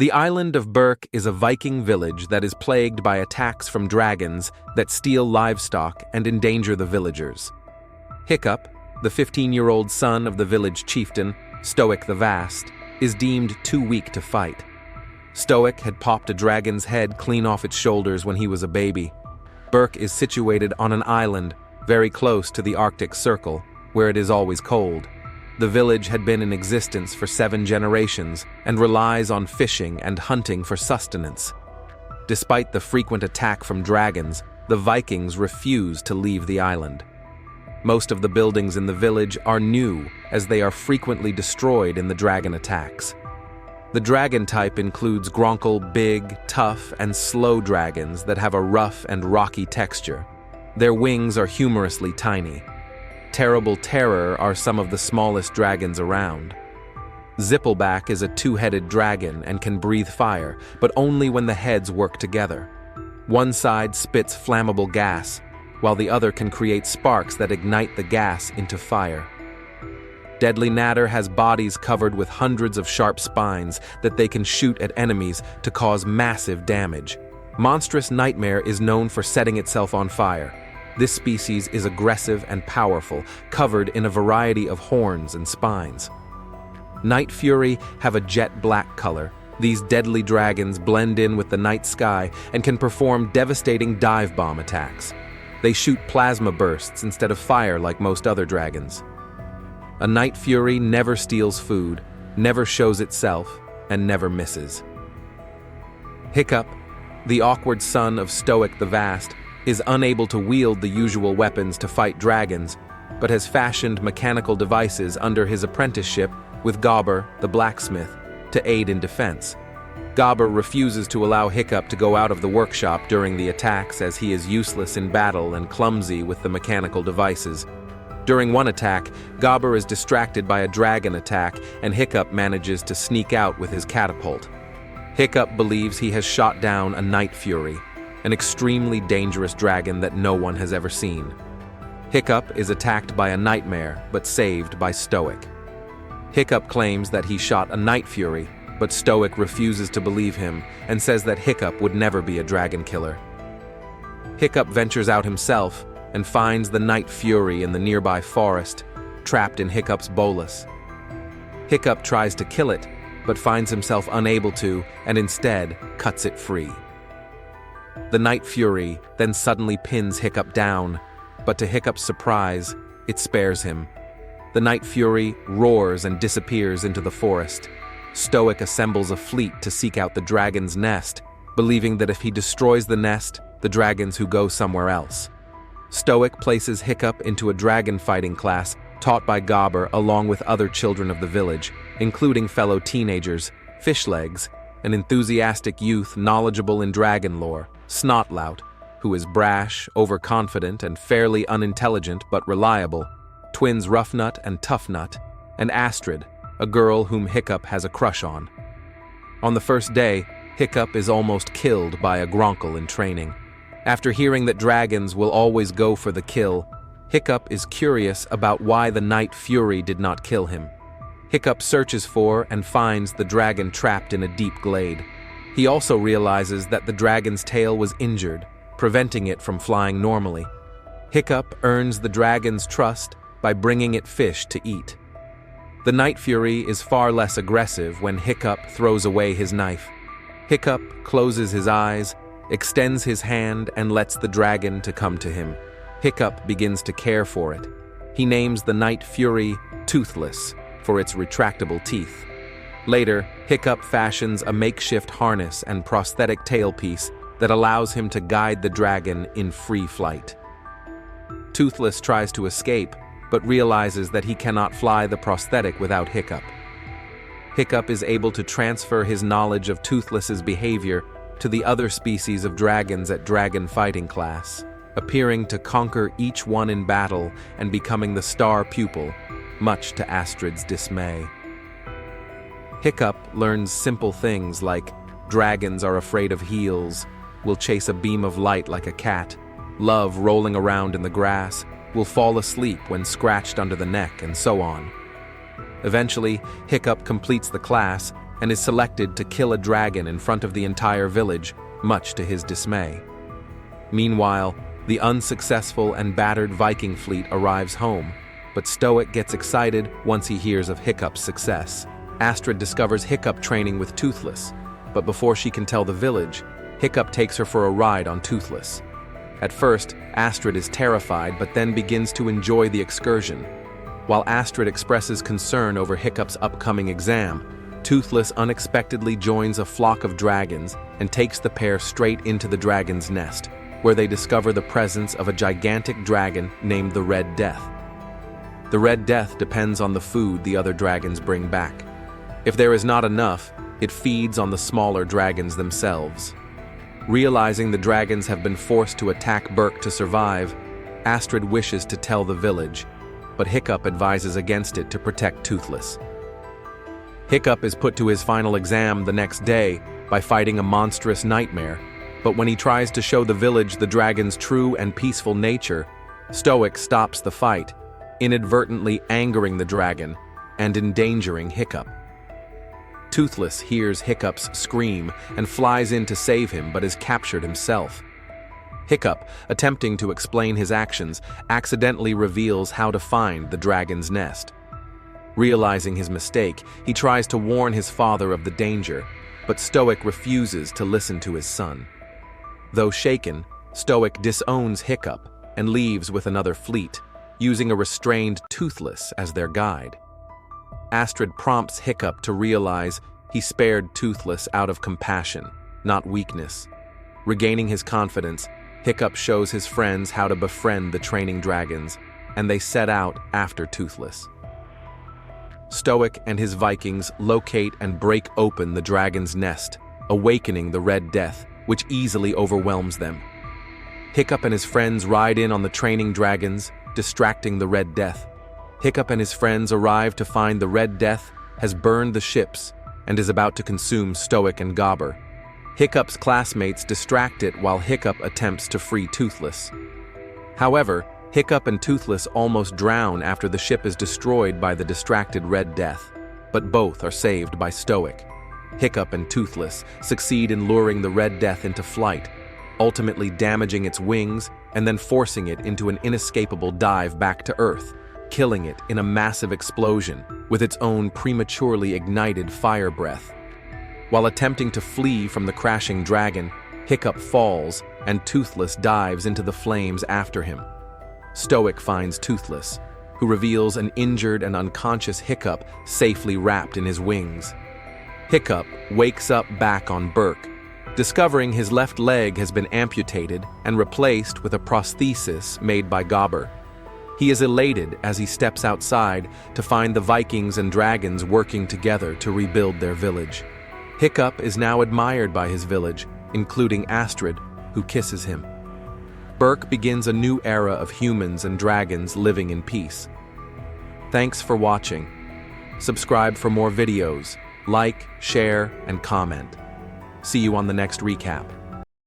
The island of Berk is a Viking village that is plagued by attacks from dragons that steal livestock and endanger the villagers. Hiccup, the 15-year-old son of the village chieftain, Stoic the Vast, is deemed too weak to fight. Stoic had popped a dragon's head clean off its shoulders when he was a baby. Berk is situated on an island very close to the Arctic Circle, where it is always cold. The village had been in existence for 7 generations and relies on fishing and hunting for sustenance. Despite the frequent attack from dragons, the Vikings refuse to leave the island. Most of the buildings in the village are new, as they are frequently destroyed in the dragon attacks. The dragon type includes Gronkle big, tough, and slow dragons that have a rough and rocky texture. Their wings are humorously tiny. Terrible Terror are some of the smallest dragons around. Zippleback is a 2-headed dragon and can breathe fire, but only when the heads work together. One side spits flammable gas, while the other can create sparks that ignite the gas into fire. Deadly Natter has bodies covered with hundreds of sharp spines that they can shoot at enemies to cause massive damage. Monstrous Nightmare is known for setting itself on fire. This species is aggressive and powerful, covered in a variety of horns and spines. Night Fury have a jet black color. These deadly dragons blend in with the night sky and can perform devastating dive bomb attacks. They shoot plasma bursts instead of fire like most other dragons. A Night Fury never steals food, never shows itself, and never misses. Hiccup, the awkward son of Stoic the Vast, is unable to wield the usual weapons to fight dragons, but has fashioned mechanical devices under his apprenticeship with Gobber, the blacksmith, to aid in defense. Gobber refuses to allow Hiccup to go out of the workshop during the attacks as he is useless in battle and clumsy with the mechanical devices. During one attack, Gobber is distracted by a dragon attack and Hiccup manages to sneak out with his catapult. Hiccup believes he has shot down a Night Fury, an extremely dangerous dragon that no one has ever seen. Hiccup is attacked by a nightmare, but saved by Stoic. Hiccup claims that he shot a Night Fury, but Stoic refuses to believe him and says that Hiccup would never be a dragon killer. Hiccup ventures out himself and finds the Night Fury in the nearby forest, trapped in Hiccup's bolus. Hiccup tries to kill it, but finds himself unable to and instead cuts it free. The Night Fury then suddenly pins Hiccup down, but to Hiccup's surprise, it spares him. The Night Fury roars and disappears into the forest. Stoic assembles a fleet to seek out the dragon's nest, believing that if he destroys the nest, the dragons who go somewhere else. Stoic places Hiccup into a dragon fighting class taught by Gobber along with other children of the village, including fellow teenagers, Fishlegs, an enthusiastic youth knowledgeable in dragon lore, Snotlout, who is brash, overconfident, and fairly unintelligent but reliable, twins Roughnut and Toughnut, and Astrid, a girl whom Hiccup has a crush on. On the first day, Hiccup is almost killed by a Gronkle in training. After hearing that dragons will always go for the kill, Hiccup is curious about why the Night Fury did not kill him. Hiccup searches for and finds the dragon trapped in a deep glade. He also realizes that the dragon's tail was injured, preventing it from flying normally. Hiccup earns the dragon's trust by bringing it fish to eat. The Night Fury is far less aggressive when Hiccup throws away his knife. Hiccup closes his eyes, extends his hand, and lets the dragon to come to him. Hiccup begins to care for it. He names the Night Fury Toothless for its retractable teeth. Later, Hiccup fashions a makeshift harness and prosthetic tailpiece that allows him to guide the dragon in free flight. Toothless tries to escape, but realizes that he cannot fly the prosthetic without Hiccup. Hiccup is able to transfer his knowledge of Toothless's behavior to the other species of dragons at dragon fighting class, appearing to conquer each one in battle and becoming the star pupil, much to Astrid's dismay. Hiccup learns simple things like dragons are afraid of heels, will chase a beam of light like a cat, love rolling around in the grass, will fall asleep when scratched under the neck, and so on. Eventually, Hiccup completes the class and is selected to kill a dragon in front of the entire village, much to his dismay. Meanwhile, the unsuccessful and battered Viking fleet arrives home, but Stoic gets excited once he hears of Hiccup's success. Astrid discovers Hiccup training with Toothless, but before she can tell the village, Hiccup takes her for a ride on Toothless. At first, Astrid is terrified but then begins to enjoy the excursion. While Astrid expresses concern over Hiccup's upcoming exam, Toothless unexpectedly joins a flock of dragons and takes the pair straight into the dragon's nest, where they discover the presence of a gigantic dragon named the Red Death. The Red Death depends on the food the other dragons bring back. If there is not enough, it feeds on the smaller dragons themselves. Realizing the dragons have been forced to attack Berk to survive, Astrid wishes to tell the village, but Hiccup advises against it to protect Toothless. Hiccup is put to his final exam the next day by fighting a monstrous nightmare, but when he tries to show the village the dragon's true and peaceful nature, Stoic stops the fight, inadvertently angering the dragon and endangering Hiccup. Toothless hears Hiccup's scream and flies in to save him but is captured himself. Hiccup, attempting to explain his actions, accidentally reveals how to find the dragon's nest. Realizing his mistake, he tries to warn his father of the danger, but Stoic refuses to listen to his son. Though shaken, Stoic disowns Hiccup and leaves with another fleet, using a restrained Toothless as their guide. Astrid prompts Hiccup to realize he spared Toothless out of compassion, not weakness. Regaining his confidence, Hiccup shows his friends how to befriend the training dragons, and they set out after Toothless. Stoic and his Vikings locate and break open the dragon's nest, awakening the Red Death, which easily overwhelms them. Hiccup and his friends ride in on the training dragons, distracting the Red Death. Hiccup and his friends arrive to find the Red Death has burned the ships and is about to consume Stoic and Gobber. Hiccup's classmates distract it while Hiccup attempts to free Toothless. However, Hiccup and Toothless almost drown after the ship is destroyed by the distracted Red Death, but both are saved by Stoic. Hiccup and Toothless succeed in luring the Red Death into flight, ultimately damaging its wings and then forcing it into an inescapable dive back to Earth, killing it in a massive explosion with its own prematurely ignited fire breath. While attempting to flee from the crashing dragon, Hiccup falls and Toothless dives into the flames after him. Stoic finds Toothless, who reveals an injured and unconscious Hiccup safely wrapped in his wings. Hiccup wakes up back on Berk, discovering his left leg has been amputated and replaced with a prosthesis made by Gobber. He is elated as he steps outside to find the Vikings and dragons working together to rebuild their village. Hiccup is now admired by his village, including Astrid, who kisses him. Berk begins a new era of humans and dragons living in peace. Thanks for watching. Subscribe for more videos. Like, share, and comment. See you on the next recap.